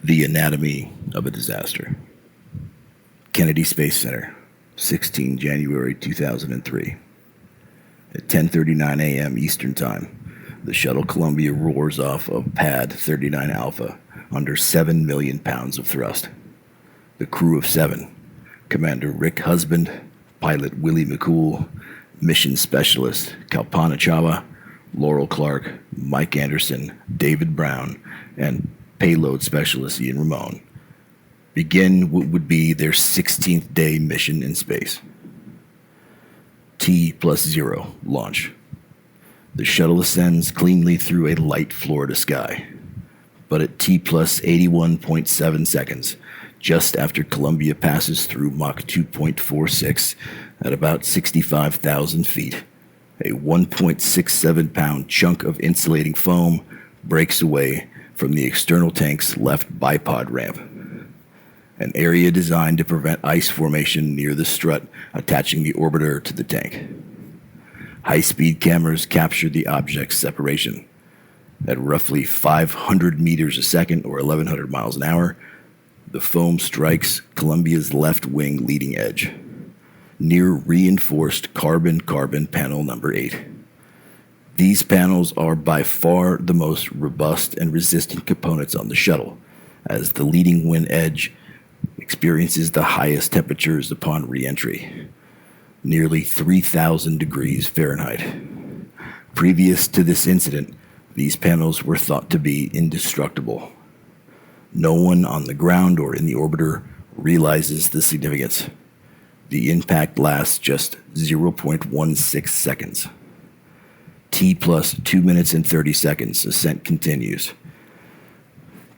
The anatomy of a disaster. Kennedy Space Center, 16 January 2003. At 10:39 a.m. Eastern Time, the shuttle Columbia roars off of Pad 39 Alpha under 7 million pounds of thrust. The crew of 7, Commander Rick Husband, Pilot Willie McCool, Mission Specialist Kalpana Chava, Laurel Clark, Mike Anderson, David Brown, and Payload Specialist Ian Ramon, begin what would be their 16th day mission in space. T+0 launch. The shuttle ascends cleanly through a light Florida sky, but at T+81.7 seconds, just after Columbia passes through Mach 2.46 at about 65,000 feet, a 1.67-pound chunk of insulating foam breaks away from the external tank's left bipod ramp, an area designed to prevent ice formation near the strut attaching the orbiter to the tank. High-speed cameras captured the object's separation. At roughly 500 meters a second, or 1,100 miles an hour, the foam strikes Columbia's left wing leading edge, near reinforced carbon-carbon panel number 8. These panels are by far the most robust and resistant components on the shuttle, as the leading wing edge experiences the highest temperatures upon re-entry, nearly 3,000 degrees Fahrenheit. Previous to this incident, these panels were thought to be indestructible. No one on the ground or in the orbiter realizes the significance. The impact lasts just 0.16 seconds. T+2 minutes and 30 seconds, ascent continues.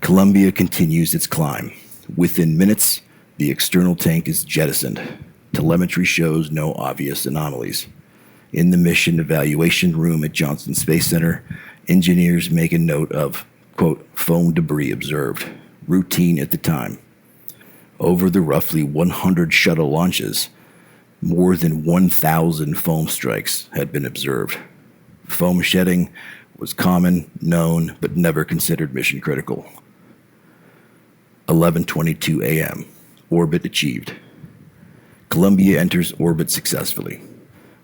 Columbia continues its climb. Within minutes, the external tank is jettisoned. Telemetry shows no obvious anomalies. In the mission evaluation room at Johnson Space Center, engineers make a note of, quote, foam debris observed, routine at the time. Over the roughly 100 shuttle launches, more than 1,000 foam strikes had been observed. Foam shedding was common, known, but never considered mission critical. 11:22 a.m. Orbit achieved. Columbia enters orbit successfully.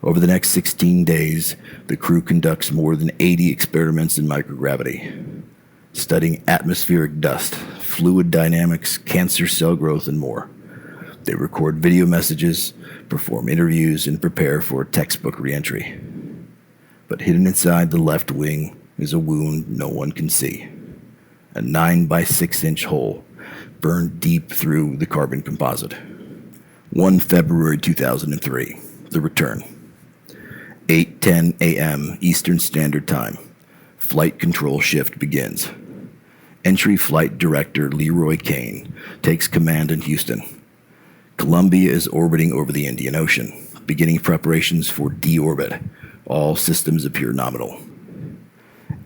Over the next 16 days, the crew conducts more than 80 experiments in microgravity, studying atmospheric dust, fluid dynamics, cancer cell growth, and more. They record video messages, perform interviews, and prepare for a textbook reentry. But hidden inside the left wing is a wound no one can see. A 9 by 6-inch hole burned deep through the carbon composite. 1 February 2003, the return. 8:10 a.m. Eastern Standard Time. Flight control shift begins. Entry Flight Director Leroy Kane takes command in Houston. Columbia is orbiting over the Indian Ocean, beginning preparations for deorbit. All systems appear nominal.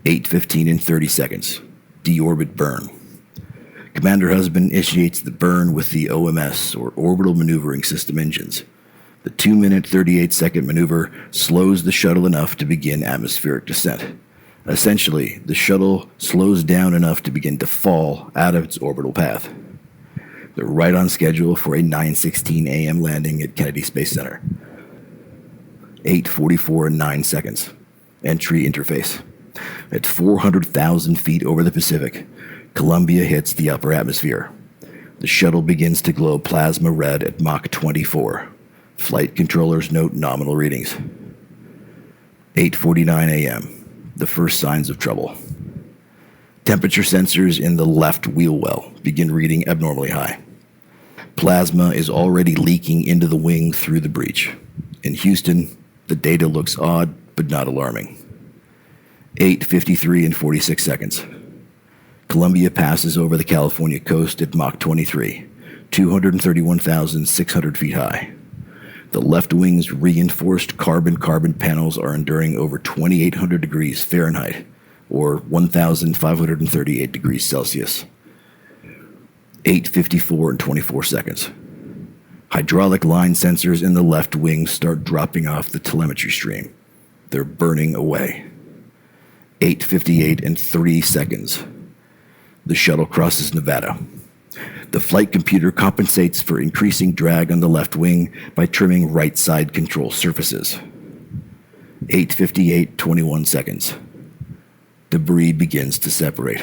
8:15 and 30 seconds. Deorbit burn. Commander Husband initiates the burn with the OMS, or Orbital Maneuvering System engines. The 2-minute, 38-second maneuver slows the shuttle enough to begin atmospheric descent. Essentially, the shuttle slows down enough to begin to fall out of its orbital path. They're right on schedule for a 9:16 a.m. landing at Kennedy Space Center. 8:44 and 9 seconds. Entry interface. At 400,000 feet over the Pacific, Columbia hits the upper atmosphere. The shuttle begins to glow plasma red at Mach 24. Flight controllers note nominal readings. 8:49 a.m. The first signs of trouble. Temperature sensors in the left wheel well begin reading abnormally high. Plasma is already leaking into the wing through the breach. In Houston, the data looks odd but not alarming. 8:53 and 46 seconds. Columbia passes over the California coast at Mach 23, 231,600 feet high. The left wing's reinforced carbon-carbon panels are enduring over 2,800 degrees Fahrenheit, or 1,538 degrees Celsius. 8:54 and 24 seconds. Hydraulic line sensors in the left wing start dropping off the telemetry stream. They're burning away. 8:58 and 3 seconds. The shuttle crosses Nevada. The flight computer compensates for increasing drag on the left wing by trimming right side control surfaces. 8:58, 21 seconds. Debris begins to separate.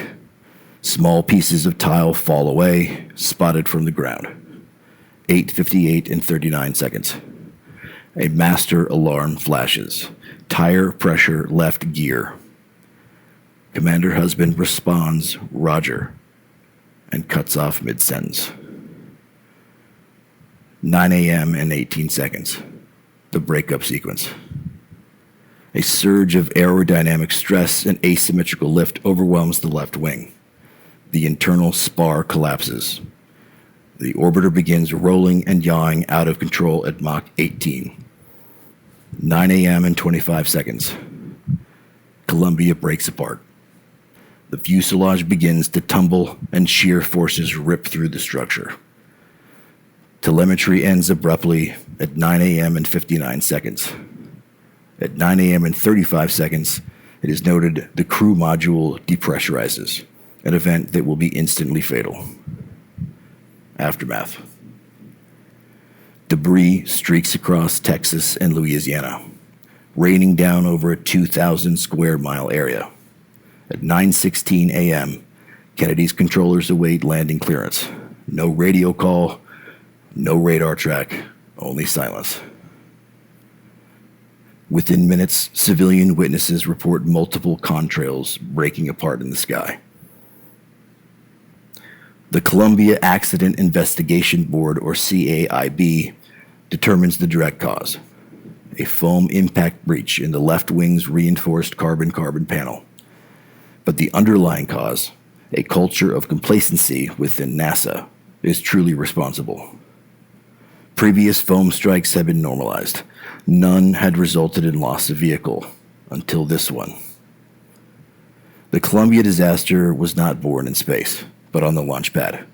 Small pieces of tile fall away, spotted from the ground. 8:58 and 39 seconds. A master alarm flashes. Tire pressure left gear. Commander Husband responds, Roger, and cuts off mid-sentence. 9 a.m. and 18 seconds. The breakup sequence. A surge of aerodynamic stress and asymmetrical lift overwhelms the left wing. The internal spar collapses. The orbiter begins rolling and yawing out of control at Mach 18. 9 a.m. and 25 seconds. Columbia breaks apart. The fuselage begins to tumble and shear forces rip through the structure. Telemetry ends abruptly at 9 a.m. and 59 seconds. At 9 a.m. and 35 seconds, it is noted the crew module depressurizes, an event that will be instantly fatal. Aftermath. Debris streaks across Texas and Louisiana, raining down over a 2,000 square mile area. At 9:16 a.m., Kennedy's controllers await landing clearance. No radio call, no radar track, only silence. Within minutes, civilian witnesses report multiple contrails breaking apart in the sky. The Columbia Accident Investigation Board, or CIAB, determines the direct cause: a foam impact breach in the left wing's reinforced carbon-carbon panel. But the underlying cause, a culture of complacency within NASA, is truly responsible. Previous foam strikes had been normalized. None had resulted in loss of vehicle, until this one. The Columbia disaster was not born in space, but on the launch pad.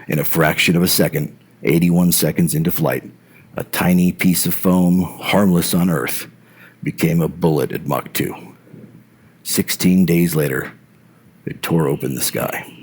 In a fraction of a second, 81 seconds into flight, a tiny piece of foam, harmless on Earth, became a bullet at Mach 2. 16 days later, it tore open the sky.